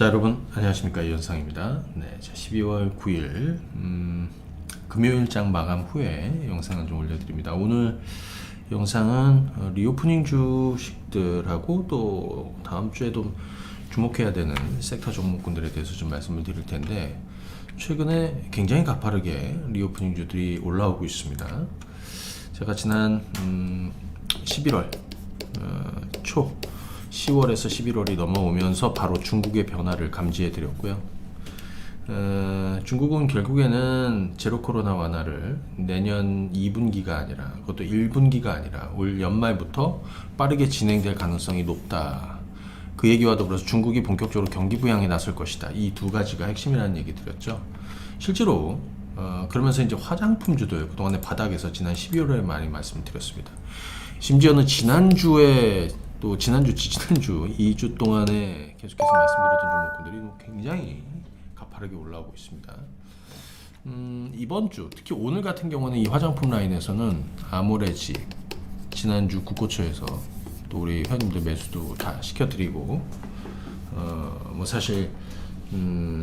자, 여러분 안녕하십니까, 이현상입니다. 네, 자, 12월 9일 금요일장 마감 후에 영상을 좀 올려드립니다. 오늘 영상은 리오프닝 주식들하고 또 다음 주에도 주목해야 되는 섹터 종목군들에 대해서 좀 말씀을 드릴 텐데, 최근에 굉장히 가파르게 리오프닝 주들이 올라오고 있습니다. 제가 지난 11월 초 10월에서 11월이 넘어오면서 바로 중국의 변화를 감지해 드렸고요. 중국은 결국에는 제로 코로나 완화를 내년 2분기가 아니라, 그것도 1분기가 아니라 올 연말부터 빠르게 진행될 가능성이 높다. 그 얘기와 더불어서 중국이 본격적으로 경기 부양에 나설 것이다. 이 두 가지가 핵심이라는 얘기 드렸죠. 실제로 그러면서 이제 화장품주들 그동안의 바닥에서 지난 12월에 많이 말씀드렸습니다. 심지어는 지난주에 또 지난주 2주 동안에 계속해서 말씀드렸던 종목들이 굉장히 가파르게 올라오고 있습니다. 이번 주 특히 오늘 같은 경우는 이 화장품 라인에서는 아모레지 지난주 국고초에서 또 우리 회원님들 매수도 다 시켜드리고, 뭐 사실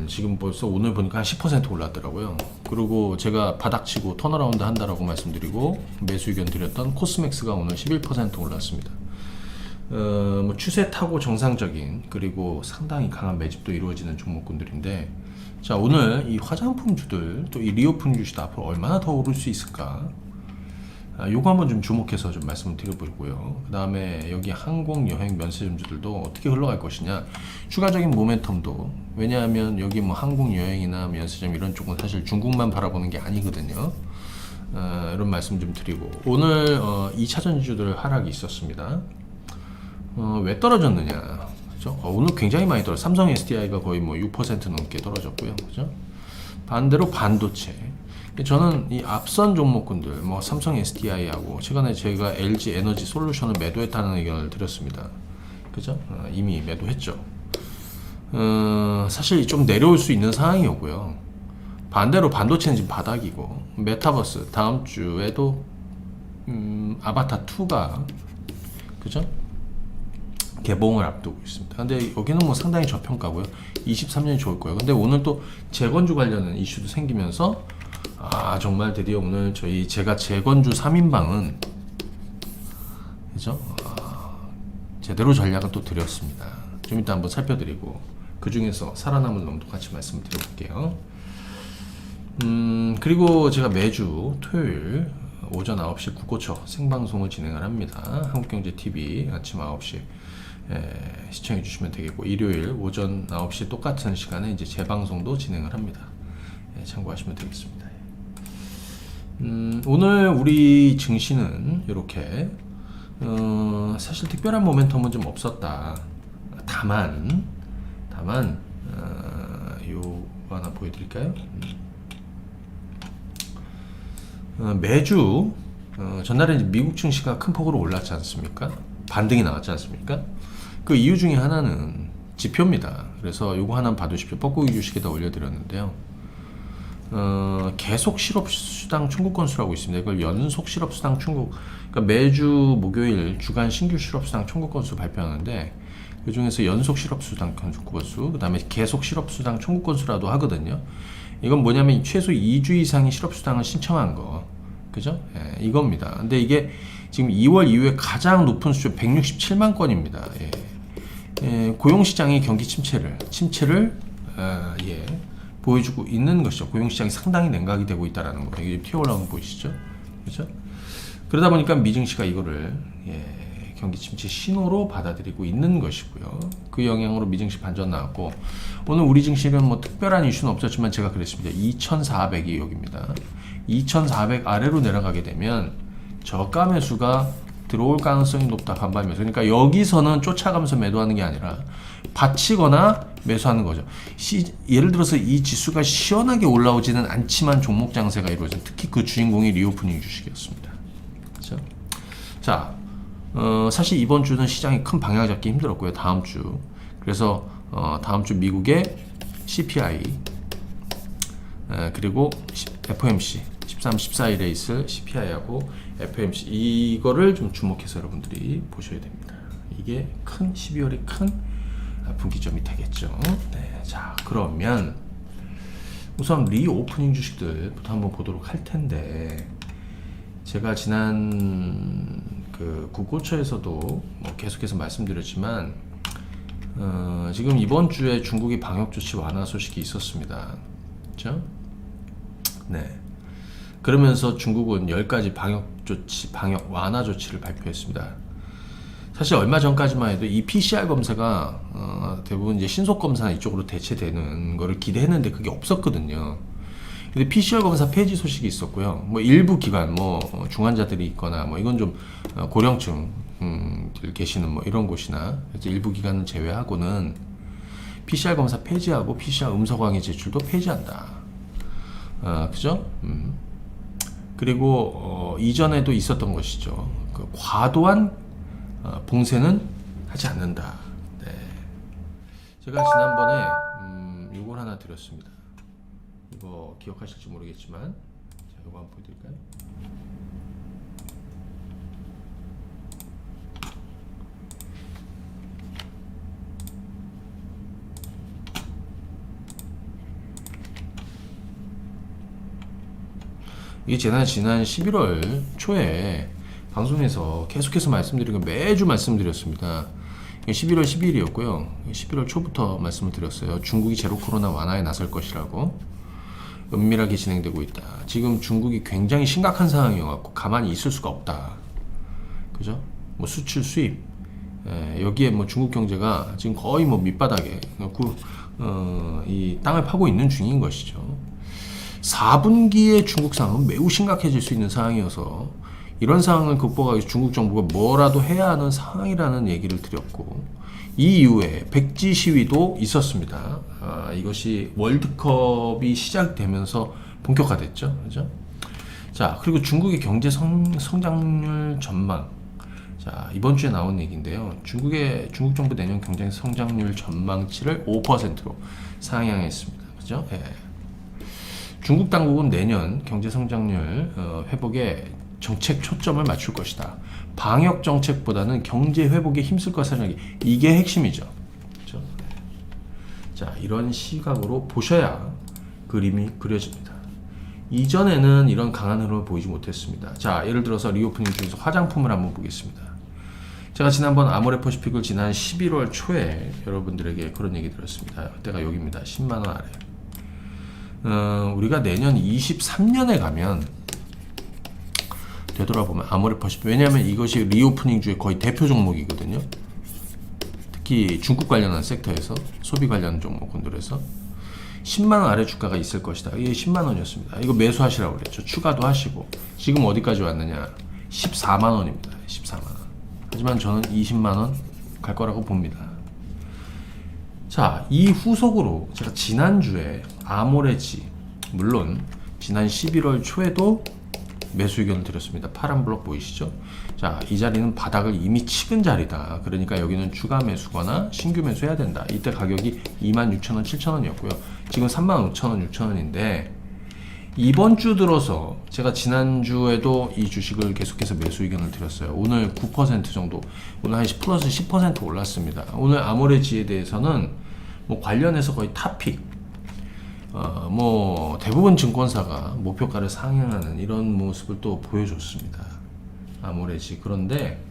지금 벌써 오늘 보니까 한 10% 올랐더라고요. 그리고 제가 바닥치고 턴어라운드 한다라고 말씀드리고 매수 의견 드렸던 코스맥스가 오늘 11% 올랐습니다. 뭐 추세 타고 정상적인, 그리고 상당히 강한 매집도 이루어지는 종목군들인데, 자, 오늘 이 화장품주들 또 이 리오프닝 주식도 앞으로 얼마나 더 오를 수 있을까, 요거 한번 좀 주목해서 좀 말씀을 드려보고요. 그 다음에 여기 항공, 여행, 면세점주들도 어떻게 흘러갈 것이냐, 추가적인 모멘텀도, 왜냐하면 여기 뭐 항공, 여행이나 면세점 이런 쪽은 사실 중국만 바라보는 게 아니거든요. 이런 말씀 좀 드리고, 오늘 2차전지주들 하락이 있었습니다. 왜 떨어졌느냐, 그죠? 오늘 굉장히 많이 떨어졌어요. 삼성 SDI가 거의 뭐 6% 넘게 떨어졌고요, 그죠? 반대로 반도체, 저는 이 앞선 종목군들, 뭐 삼성 SDI하고 최근에 제가 LG 에너지 솔루션을 매도했다는 의견을 드렸습니다, 그죠? 이미 매도했죠. 사실 좀 내려올 수 있는 상황이었고요. 반대로 반도체는 지금 바닥이고, 메타버스 다음 주에도 아바타 2가, 그죠? 개봉을 앞두고 있습니다. 근데 여기는 뭐 상당히 저평가고요. 23년이 좋을 거예요. 근데 오늘 또 재건주 관련된 이슈도 생기면서, 정말 드디어 오늘 제가 재건주 3인방은, 그죠? 제대로 전략은 또 드렸습니다. 좀 이따 한번 살펴드리고, 그 중에서 살아남은 놈도 같이 말씀을 드려볼게요. 그리고 제가 매주 토요일 오전 9시 국고초 생방송을 진행을 합니다. 한국경제TV 아침 9시 시청해 주시면 되겠고, 일요일 오전 9시 똑같은 시간에 이제 재방송도 진행을 합니다. 참고하시면 되겠습니다. 오늘 우리 증시는 이렇게 사실 특별한 모멘텀은 좀 없었다. 다만 요 하나 보여드릴까요? 매주 전날에 이제 미국 증시가 큰 폭으로 올랐지 않습니까? 반등이 나왔지 않습니까? 그 이유 중에 하나는 지표입니다. 그래서 요거 하나 봐두십시오. 뻐꾸기 주식에다 올려드렸는데요. 계속 실업수당 청구 건수라고 있습니다. 이걸 연속 실업수당 청구, 그러니까 매주 목요일 주간 신규 실업수당 청구 건수 발표하는데, 그 중에서 연속 실업수당 청구 건수, 그 다음에 계속 실업수당 청구 건수라도 하거든요. 이건 뭐냐면 최소 2주 이상의 실업수당을 신청한 거, 그죠? 이겁니다. 근데 이게 지금 2월 이후에 가장 높은 수준 167만 건입니다. 고용시장의 경기 침체를 보여주고 있는 것이죠. 고용시장이 상당히 냉각이 되고 있다는 거. 이게 튀어 올라오는 거 보이시죠? 그렇죠? 그러다 보니까 미증시가 이거를 경기 침체 신호로 받아들이고 있는 것이고요. 그 영향으로 미증시 반전 나왔고, 오늘 우리 증시는 뭐 특별한 이슈는 없었지만 제가 그랬습니다. 2400이 여기입니다. 2400 아래로 내려가게 되면 저가 매수가 들어올 가능성이 높다. 반발 매수. 그러니까 여기서는 쫓아가면서 매도하는 게 아니라 받치거나 매수하는 거죠. 예를 들어서 이 지수가 시원하게 올라오지는 않지만 종목 장세가 이루어진, 특히 그 주인공이 리오프닝 주식이었습니다. 그렇죠? 자, 사실 이번 주는 시장이 큰 방향 잡기 힘들었고요. 다음 주. 그래서 다음 주 미국의 CPI, 그리고 FOMC 13, 14일에 있을 CPI하고 FOMC, 이거를 좀 주목해서 여러분들이 보셔야 됩니다. 이게 큰 12월에 큰 분기점이 되겠죠. 네, 자 그러면 우선 리오프닝 주식들부터 한번 보도록 할 텐데, 제가 지난 그 국고처에서도 뭐 계속해서 말씀드렸지만 지금 이번 주에 중국이 방역 조치 완화 소식이 있었습니다. 그렇죠? 네. 그러면서 중국은 10가지 방역 완화 조치를 발표했습니다. 사실 얼마 전까지만 해도 이 PCR 검사가 대부분 이제 신속 검사 이쪽으로 대체되는 거를 기대했는데 그게 없었거든요. 근데 PCR 검사 폐지 소식이 있었고요. 뭐 일부 기관, 뭐 중환자들이 있거나 뭐 이건 좀 고령층 계시는 뭐 이런 곳이나 일부 기관을 제외하고는 PCR 검사 폐지하고 PCR 음성항의 제출도 폐지한다. 그죠? 그리고 이전에도 있었던 것이죠. 그 과도한 봉쇄는 하지 않는다. 네. 제가 지난번에 요걸 하나 드렸습니다. 이거 기억하실지 모르겠지만, 자, 이거 한번 보여드릴까요? 이게 지난 11월 초에 방송에서 계속해서 말씀드리고 매주 말씀드렸습니다. 11월 12일이었고요. 11월 초부터 말씀을 드렸어요. 중국이 제로 코로나 완화에 나설 것이라고 은밀하게 진행되고 있다. 지금 중국이 굉장히 심각한 상황이어갖고 가만히 있을 수가 없다. 그죠? 뭐 수출, 수입, 여기에 뭐 중국 경제가 지금 거의 뭐 밑바닥에 이 땅을 파고 있는 중인 것이죠. 4분기에 중국 상황은 매우 심각해질 수 있는 상황이어서 이런 상황을 극복하기 위해서 중국 정부가 뭐라도 해야 하는 상황이라는 얘기를 드렸고, 이 이후에 백지 시위도 있었습니다. 이것이 월드컵이 시작되면서 본격화됐죠. 그죠? 자, 그리고 중국의 경제 성장률 전망. 자, 이번 주에 나온 얘기인데요. 중국 정부 내년 경제 성장률 전망치를 5%로 상향했습니다. 그죠? 예. 중국 당국은 내년 경제 성장률 회복에 정책 초점을 맞출 것이다. 방역 정책보다는 경제 회복에 힘쓸 것이라는 게 이게 핵심이죠. 그렇죠? 자, 이런 시각으로 보셔야 그림이 그려집니다. 이전에는 이런 강한 흐름을 보이지 못했습니다. 자, 예를 들어서 리오프닝 중에서 화장품을 한번 보겠습니다. 제가 지난번 아모레퍼시픽을 지난 11월 초에 여러분들에게 그런 얘기 드렸습니다. 그때가 여기입니다. 10만원 아래. 우리가 내년 23년에 가면 되돌아보면 아모레퍼시픽, 왜냐하면 이것이 리오프닝 주의 거의 대표 종목이거든요. 특히 중국 관련한 섹터에서 소비 관련 종목군들에서 10만원 아래 주가가 있을 것이다. 이게 10만원이었습니다. 이거 매수하시라고 그랬죠. 추가도 하시고 지금 어디까지 왔느냐, 14만원입니다. 14만원. 하지만 저는 20만원 갈 거라고 봅니다. 자, 이 후속으로 제가 지난주에 아모레지, 물론 지난 11월 초에도 매수 의견을 드렸습니다. 파란 블록 보이시죠? 자, 이 자리는 바닥을 이미 찍은 자리다. 그러니까 여기는 추가 매수거나 신규 매수해야 된다. 이때 가격이 26,000원, 7,000원이었고요. 지금 35,000원, 6,000원인데 이번 주 들어서 제가 지난주에도 이 주식을 계속해서 매수 의견을 드렸어요. 오늘 9% 정도, 오늘 한 플러스 10% 올랐습니다. 오늘 아모레지에 대해서는 뭐 관련해서 거의 탑픽, 뭐 대부분 증권사가 목표가를 상향하는 이런 모습을 또 보여줬습니다. 아모레지. 그런데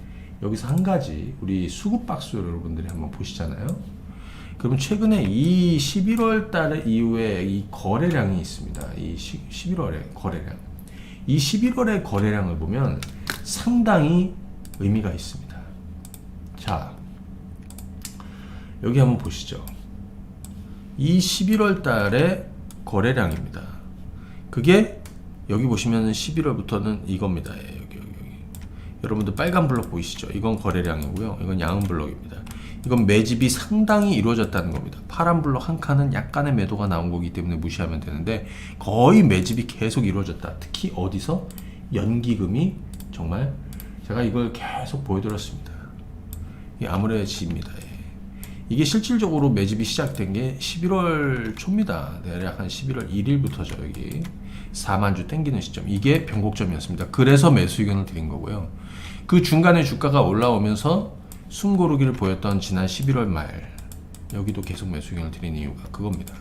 여기서 한 가지, 우리 수급 박스 여러분들이 한번 보시잖아요. 그러면 최근에 이 11월 달 이후에 이 거래량이 있습니다. 이 11월의 거래량. 이 11월의 거래량을 보면 상당히 의미가 있습니다. 자, 여기 한번 보시죠. 이 11월 달의 거래량입니다. 그게 여기 보시면 11월부터는 이겁니다. 여기. 여러분들 빨간 블록 보이시죠? 이건 거래량이고요. 이건 양은 블록입니다. 이건 매집이 상당히 이루어졌다는 겁니다. 파란 블록 한 칸은 약간의 매도가 나온 거기 때문에 무시하면 되는데 거의 매집이 계속 이루어졌다. 특히 어디서? 연기금이 정말, 제가 이걸 계속 보여드렸습니다. 이 아모레지입니다. 이게 실질적으로 매집이 시작된 게 11월 초입니다. 대략 한 11월 1일부터죠. 여기 4만 주 땡기는 시점. 이게 변곡점이었습니다. 그래서 매수 의견을 드린 거고요. 그 중간에 주가가 올라오면서 숨고르기를 보였던 지난 11월 말, 여기도 계속 매수 의견을 드리는 이유가 그겁니다.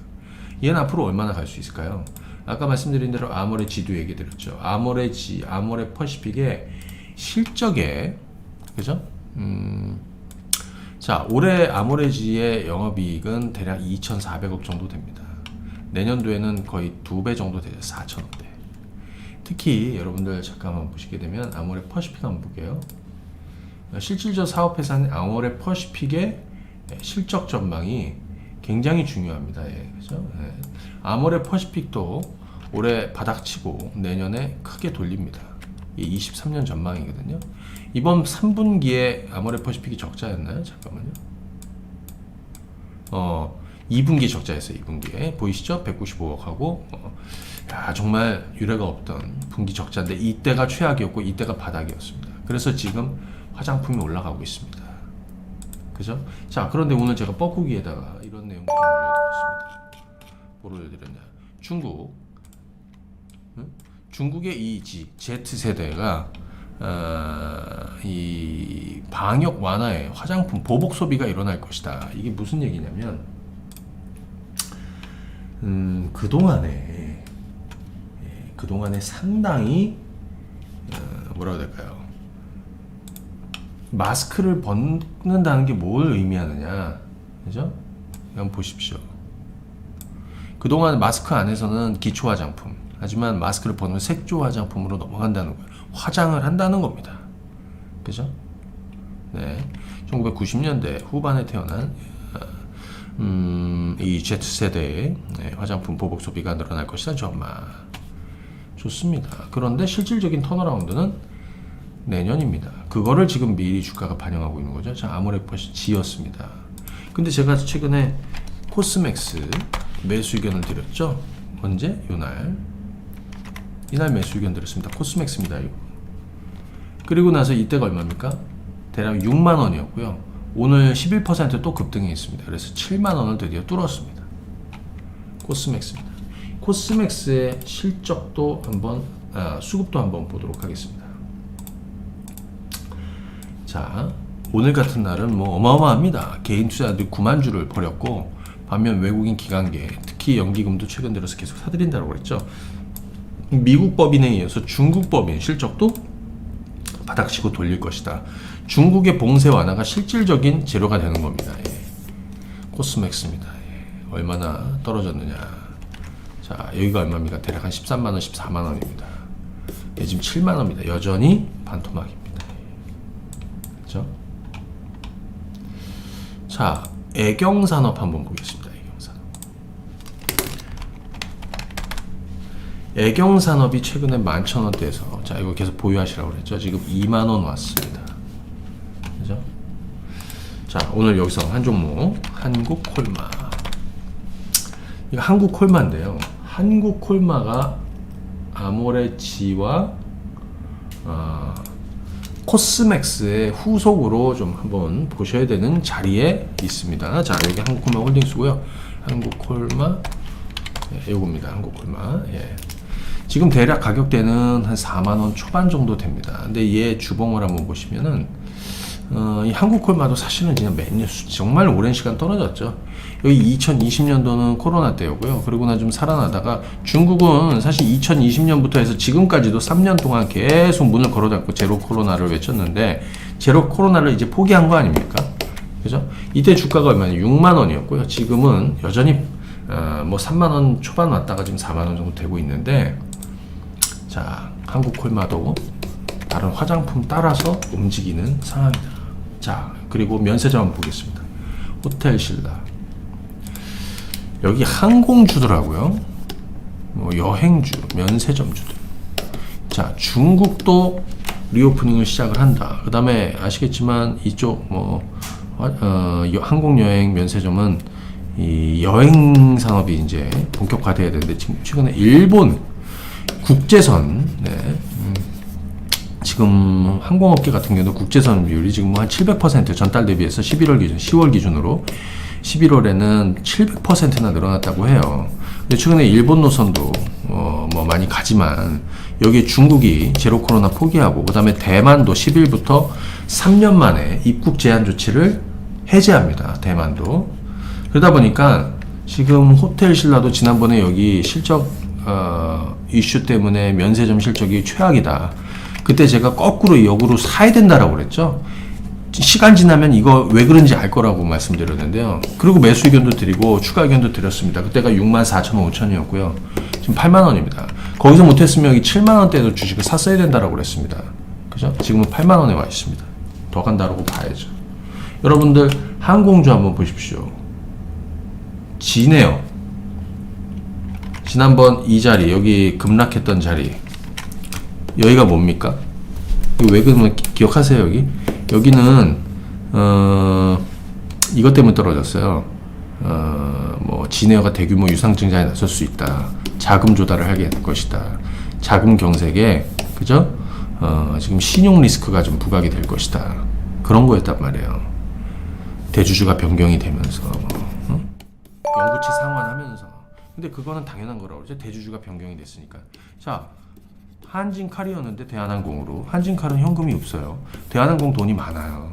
얘는 앞으로 얼마나 갈 수 있을까요? 아까 말씀드린 대로 아모레지도 얘기 드렸죠. 아모레 퍼시픽의 실적에, 그죠? 자, 올해 아모레지의 영업이익은 대략 2,400억 정도 됩니다. 내년도에는 거의 2배 정도 되죠. 4,000억대. 특히 여러분들 잠깐만 보시게 되면 아모레 퍼시픽 한번 볼게요. 실질적 사업회사는 아모레 퍼시픽의 실적 전망이 굉장히 중요합니다. 예, 그죠? 예. 아모레 퍼시픽도 올해 바닥치고 내년에 크게 돌립니다. 이게 23년 전망이거든요. 이번 3분기에 아모레 퍼시픽이 적자였나요? 잠깐만요. 2분기 적자였어요. 2분기에 보이시죠? 195억 하고 야, 정말 유례가 없던 분기 적자인데 이때가 최악이었고 이때가 바닥이었습니다. 그래서 지금 화장품이 올라가고 있습니다. 그죠? 자, 그런데 오늘 제가 뻐꾸기에다가 이런 내용을 좀 올려드렸습니다. 뭐로 올려드렸냐? 중국의 이 Z세대가 이 방역 완화에 화장품 보복 소비가 일어날 것이다. 이게 무슨 얘기냐면 그동안에 상당히 뭐라고 해야 될까요? 마스크를 벗는다는 게 뭘 의미하느냐, 그죠? 한번 보십시오. 그동안 마스크 안에서는 기초 화장품, 하지만 마스크를 벗으면 색조 화장품으로 넘어간다는 거예요. 화장을 한다는 겁니다. 그죠? 네. 1990년대 후반에 태어난 이 Z세대의 화장품 보복 소비가 늘어날 것이다 전망. 좋습니다. 그런데 실질적인 턴어라운드는 내년입니다. 그거를 지금 미리 주가가 반영하고 있는 거죠. 자, 아모레 퍼시픽이었습니다. 근데 제가 최근에 코스맥스 매수 의견을 드렸죠. 언제? 이날 매수 의견 드렸습니다. 코스맥스입니다. 이거. 그리고 나서 이때가 얼마입니까? 대략 6만 원이었고요. 오늘 11% 또 급등해 있습니다. 그래서 7만 원을 드디어 뚫었습니다. 코스맥스입니다. 코스맥스의 실적도 한번 수급도 한번 보도록 하겠습니다. 자, 오늘 같은 날은 뭐 어마어마합니다. 개인 투자자들이 9만 주를 버렸고 반면 외국인 기관계, 특히 연기금도 최근 들어서 계속 사들인다고 그랬죠. 미국 법인에 이어서 중국 법인 실적도 바닥치고 돌릴 것이다. 중국의 봉쇄 완화가 실질적인 재료가 되는 겁니다. 예. 코스맥스입니다. 예. 얼마나 떨어졌느냐. 자, 여기가 얼마입니까? 대략 한 13만원, 14만원입니다. 예, 지금 7만원입니다. 여전히 반토막입니다. 그렇죠? 자, 애경산업 한번 보겠습니다. 애경산업이 최근에 11,000원대에서 자, 이거 계속 보유하시라고 그랬죠. 지금 2만원 왔습니다. 그죠? 자, 오늘 여기서 한 종목 한국콜마. 이거 한국콜마인데요. 한국콜마가 아모레지와 코스맥스의 후속으로 좀 한번 보셔야 되는 자리에 있습니다. 자, 여기 한국콜마 홀딩스고요. 한국콜마, 예, 요겁니다. 한국콜마. 예. 지금 대략 가격대는 한 4만원 초반 정도 됩니다. 근데 얘 주봉을 한번 보시면은 이 한국콜마도 사실은 그냥 매년 정말 오랜 시간 떨어졌죠. 여기 2020년도는 코로나 때였고요. 그러고 나 좀 살아나다가 중국은 사실 2020년부터 해서 지금까지도 3년 동안 계속 문을 걸어 닫고 제로 코로나를 외쳤는데 제로 코로나를 이제 포기한 거 아닙니까? 그죠? 이때 주가가 얼마냐? 6만 원이었고요. 지금은 여전히 뭐 3만 원 초반 왔다가 지금 4만 원 정도 되고 있는데, 자, 한국콜마도 다른 화장품 따라서 움직이는 상황이다. 자, 그리고 면세점 한번 보겠습니다. 호텔신라. 여기 항공주더라고요. 뭐 여행주, 면세점주들. 자, 중국도 리오프닝을 시작을 한다. 그 다음에 아시겠지만 이쪽 뭐 항공여행 면세점은 이 여행 산업이 이제 본격화돼야 되는데 지금 최근에 일본 국제선, 네, 지금 항공업계 같은 경우도 국제선 비율이 지금 한 700% 전달 대비해서 11월 기준, 10월 기준으로 11월에는 700%나 늘어났다고 해요. 근데 최근에 일본 노선도 뭐 많이 가지만 여기 중국이 제로 코로나 포기하고 그다음에 대만도 10일부터 3년 만에 입국 제한 조치를 해제합니다. 대만도. 그러다 보니까 지금 호텔 신라도 지난번에 여기 실적 이슈 때문에 면세점 실적이 최악이다. 그때 제가 거꾸로 역으로 사야 된다라고 그랬죠. 시간 지나면 이거 왜 그런지 알 거라고 말씀드렸는데요. 그리고 매수 의견도 드리고 추가 의견도 드렸습니다. 그때가 64,000원, 5천이었고요. 지금 8만 원입니다. 거기서 못했으면 여기 7만 원대에도 주식을 샀어야 된다라고 그랬습니다. 그죠? 지금은 8만 원에 와 있습니다. 더 간다라고 봐야죠. 여러분들 항공주 한번 보십시오. 지네요. 지난번 이 자리, 여기 급락했던 자리, 여기가 뭡니까? 이거 왜 그러면 기억하세요? 여기는 이것 때문에 떨어졌어요. 뭐 진에어가 대규모 유상증자에 나설 수 있다. 자금 조달을 하게 될 것이다. 자금 경색에 그죠? 지금 신용 리스크가 좀 부각이 될 것이다. 그런 거였단 말이에요. 대주주가 변경이 되면서 영구치 상환하면서. 근데 그거는 당연한 거라고 그러죠. 대주주가 변경이 됐으니까. 자, 한진칼이었는데 대한항공으로. 한진칼은 현금이 없어요. 대한항공 돈이 많아요.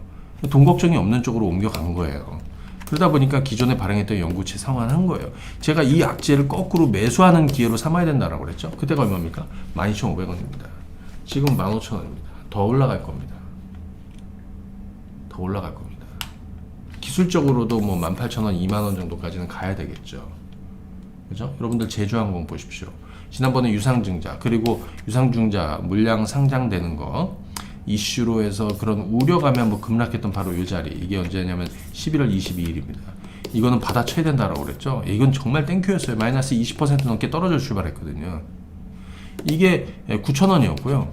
돈 걱정이 없는 쪽으로 옮겨간 거예요. 그러다 보니까 기존에 발행했던 영구치 상환한 거예요. 제가 이 악재를 거꾸로 매수하는 기회로 삼아야 된다라고 그랬죠. 그때가 얼마입니까? 12,500원입니다. 지금 15,000원입니다. 더 올라갈 겁니다. 더 올라갈 겁니다. 기술적으로도 뭐 18,000원, 2만원 정도까지는 가야 되겠죠. 그죠? 여러분들 제주항공 보십시오. 지난번에 유상증자, 그리고 유상증자 물량 상장되는 거 이슈로 해서 그런 우려감이 한번 급락했던 바로 이 자리. 이게 언제냐면 11월 22일입니다. 이거는 받아쳐야 된다라고 그랬죠. 이건 정말 땡큐였어요. 마이너스 20% 넘게 떨어져 출발했거든요. 이게 9,000원이었고요.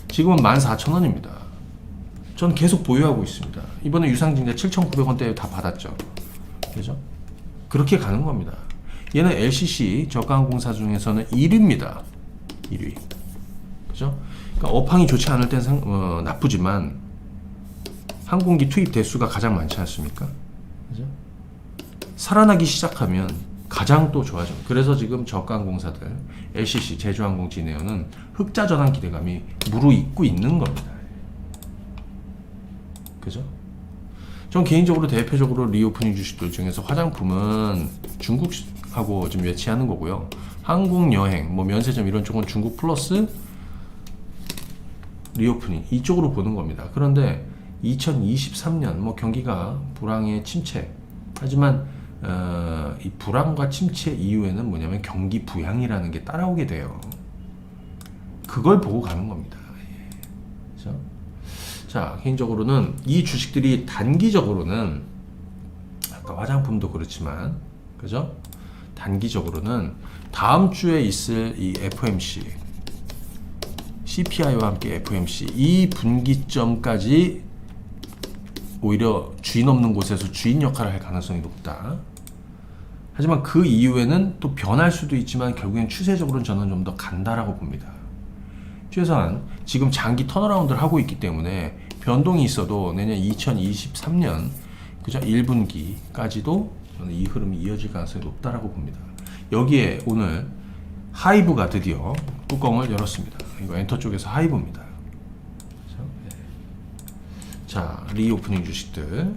지금은 14,000원입니다. 전 계속 보유하고 있습니다. 이번에 유상증자 7,900원대에 다 받았죠. 그죠? 그렇게 가는 겁니다. 얘는 LCC 저가항공사 중에서는 1위입니다. 1위. 그죠? 그러니까 업황이 좋지 않을 땐 나쁘지만 항공기 투입 대수가 가장 많지 않습니까? 그죠? 살아나기 시작하면 가장 또 좋아져. 그래서 지금 저가항공사들 LCC, 제주항공, 진에어는 흑자 전환 기대감이 무르익고 있는 겁니다. 그죠? 전 개인적으로 대표적으로 리오프닝 주식들 중에서 화장품은 중국하고 좀 매치하는 거고요. 항공, 여행, 뭐 면세점 이런 쪽은 중국 플러스 리오프닝 이쪽으로 보는 겁니다. 그런데 2023년 뭐 경기가 불황의 침체. 하지만 이 불황과 침체 이후에는 뭐냐면 경기 부양이라는 게 따라오게 돼요. 그걸 보고 가는 겁니다. 그렇죠? 자, 개인적으로는 이 주식들이 단기적으로는 아까 화장품도 그렇지만 그죠? 단기적으로는 다음 주에 있을 이 FOMC CPI와 함께 FOMC 이 분기점까지 오히려 주인 없는 곳에서 주인 역할을 할 가능성이 높다. 하지만 그 이후에는 또 변할 수도 있지만 결국엔 추세적으로는 저는 좀 더 간다라고 봅니다. 최소한 지금 장기 턴어라운드를 하고 있기 때문에 변동이 있어도 내년 2023년 그죠? 1분기까지도 저는 이 흐름이 이어질 가능성이 높다라고 봅니다. 여기에 오늘 하이브가 드디어 뚜껑을 열었습니다. 이거 엔터 쪽에서 하이브입니다. 그렇죠? 네. 자, 리오프닝 주식들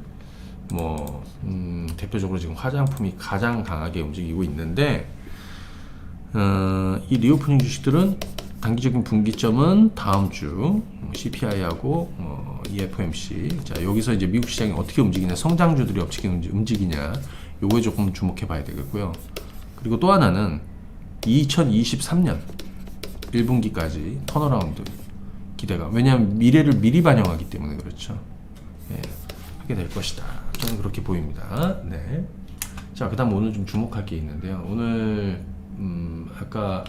뭐 대표적으로 지금 화장품이 가장 강하게 움직이고 있는데 이 리오프닝 주식들은 단기적인 분기점은 다음 주 CPI하고 FOMC. 자, 여기서 이제 미국 시장이 어떻게 움직이냐, 성장주들이 어떻게 움직이냐, 요거에 조금 주목해 봐야 되겠고요. 그리고 또 하나는 2023년 1분기까지 턴어라운드 기대가. 왜냐하면 미래를 미리 반영하기 때문에 그렇죠. 예, 하게 될 것이다. 저는 그렇게 보입니다. 네. 자, 그다음 오늘 좀 주목할 게 있는데요. 오늘 아까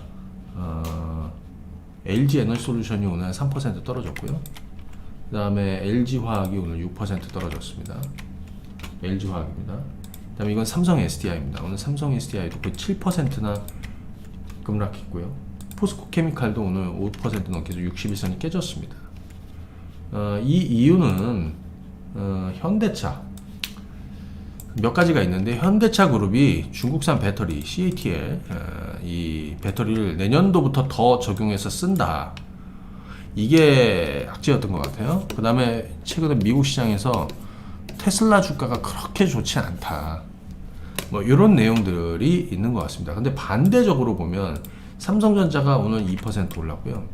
LG 에너지솔루션이 오늘 3% 떨어졌고요. 그 다음에 LG화학이 오늘 6% 떨어졌습니다. LG화학입니다. 그 다음에 이건 삼성 SDI입니다. 오늘 삼성 SDI도 거의 7%나 급락했고요. 포스코케미칼도 오늘 5% 넘게 61선이 깨졌습니다. 이 이유는 현대차 몇 가지가 있는데, 현대차 그룹이 중국산 배터리 CATL 이 배터리를 내년도부터 더 적용해서 쓴다. 이게 악재였던 것 같아요. 그 다음에 최근에 미국 시장에서 테슬라 주가가 그렇게 좋지 않다. 뭐 이런 내용들이 있는 것 같습니다. 근데 반대적으로 보면 삼성전자가 오늘 2% 올랐고요.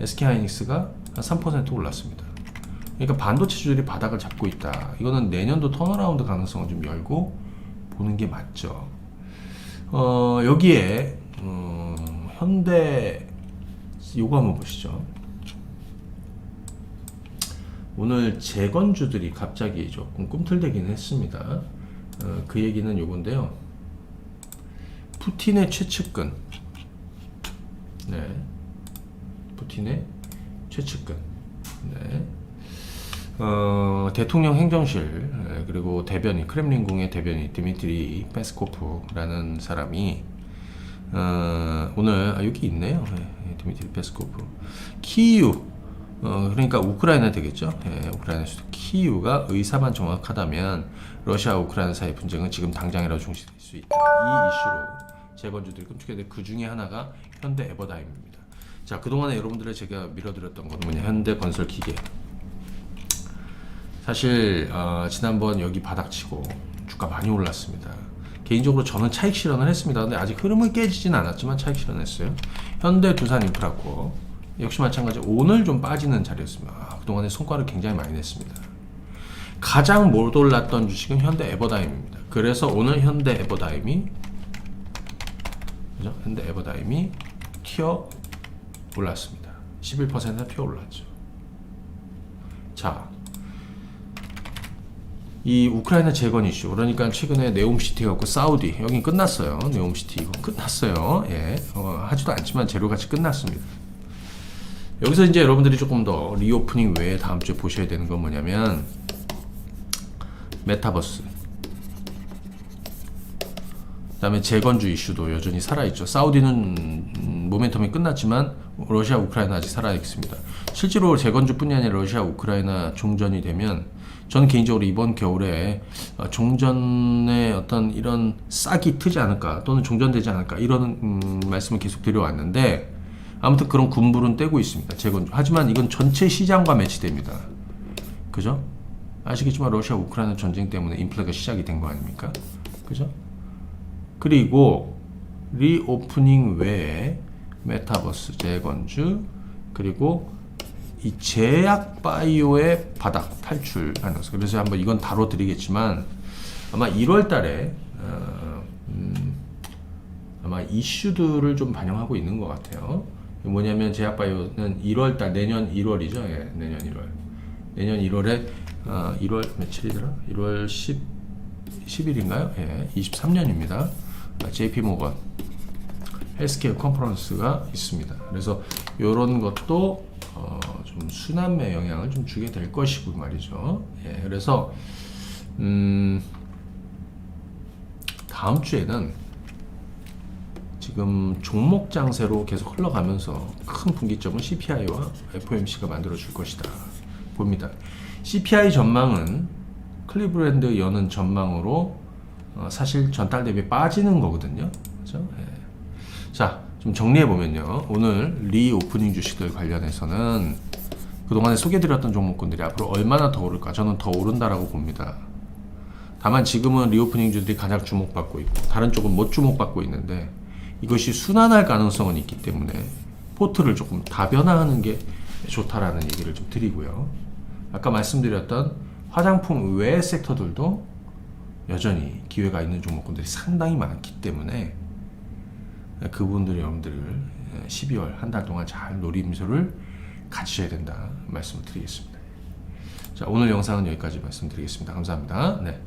SK하이닉스가 한 3% 올랐습니다. 그러니까 반도체주들이 바닥을 잡고 있다. 이거는 내년도 턴어라운드 가능성을 좀 열고 보는 게 맞죠. 여기에 현대 요거 한번 보시죠. 오늘 재건주들이 갑자기 조금 꿈틀대긴 했습니다. 그 얘기는 요건데요. 푸틴의 최측근. 네. 푸틴의 최측근. 네. 대통령 행정실 그리고 대변인 크렘린궁의 대변인 디미트리 페스코프라는 사람이 오늘 여기 있네요. 네, 디미트리 페스코프 키이우 그러니까 우크라이나 되겠죠. 네, 우크라이나 수도 키이우가 의사만 정확하다면 러시아와 우크라이나 사이 분쟁은 지금 당장이라도 중지될 수 있다. 이 이슈로 재건주들이 꿈쩍이는데 그 중에 하나가 현대 에버다임입니다. 자, 그동안에 여러분들의 제가 밀어드렸던 건 뭐냐, 현대건설기계. 사실 지난번 여기 바닥치고 주가 많이 올랐습니다. 개인적으로 저는 차익 실현을 했습니다. 근데 아직 흐름은 깨지진 않았지만 차익 실현했어요. 현대 두산 인프라코 역시 마찬가지 오늘 좀 빠지는 자리였습니다. 그동안에 손가락 굉장히 많이 냈습니다. 가장 못 올랐던 주식은 현대 에버다임입니다. 그래서 오늘 현대 에버다임이 그죠? 현대 에버다임이 튀어 올랐습니다. 11%나 튀어 올랐죠. 자, 이 우크라이나 재건 이슈, 그러니까 최근에 네옴시티 갖고 사우디 여긴 끝났어요. 네옴시티 이거 끝났어요. 예, 하지도 않지만 재료같이 끝났습니다. 여기서 이제 여러분들이 조금 더 리오프닝 외에 다음 주에 보셔야 되는 건 뭐냐면 메타버스, 그다음에 재건주 이슈도 여전히 살아있죠. 사우디는 모멘텀이 끝났지만 러시아 우크라이나 아직 살아있습니다. 실제로 재건주뿐이 아니라 러시아 우크라이나 종전이 되면 저는 개인적으로 이번 겨울에 종전의 어떤 이런 싹이 트지 않을까 또는 종전되지 않을까 이런 말씀을 계속 드려왔는데 아무튼 그런 군불은 떼고 있습니다. 재건주. 하지만 이건 전체 시장과 매치됩니다. 그죠? 아시겠지만 러시아 우크라이나 전쟁 때문에 인플레가 시작이 된 거 아닙니까? 그죠? 그리고 리오프닝 외에 메타버스, 재건주, 그리고 이 제약 바이오의 바닥 탈출 가능성. 그래서 한번 이건 다뤄드리겠지만 아마 1월 달에 아마 이슈들을 좀 반영하고 있는 것 같아요. 뭐냐면 제약 바이오는 1월 달, 내년 1월이죠. 예, 내년 1월. 내년 1월에 1월 며칠이더라? 1월 10일인가요? 예, 23년입니다. JP 모건 헬스케어 컨퍼런스가 있습니다. 그래서 이런 것도 좀 순환매 영향을 좀 주게 될 것이고 말이죠. 예, 그래서 다음 주에는 지금 종목 장세로 계속 흘러가면서 큰 분기점은 CPI와 FOMC가 만들어 줄 것이다 봅니다. CPI 전망은 클리브랜드 여는 전망으로 사실 전달 대비 빠지는 거거든요. 그렇죠? 예. 자, 좀 정리해 보면요. 오늘 리오프닝 주식들 관련해서는 그동안에 소개드렸던 종목군들이 앞으로 얼마나 더 오를까? 저는 더 오른다라고 봅니다. 다만 지금은 리오프닝 주들이 가장 주목받고 있고 다른 쪽은 못 주목받고 있는데 이것이 순환할 가능성은 있기 때문에 포트를 조금 다변화하는 게 좋다라는 얘기를 좀 드리고요. 아까 말씀드렸던 화장품 외 섹터들도 여전히 기회가 있는 종목군들이 상당히 많기 때문에 그분들이 여러분들을 12월 한 달 동안 잘 노림수를 가지셔야 된다 말씀을 드리겠습니다. 자, 오늘 영상은 여기까지 말씀드리겠습니다. 감사합니다. 네.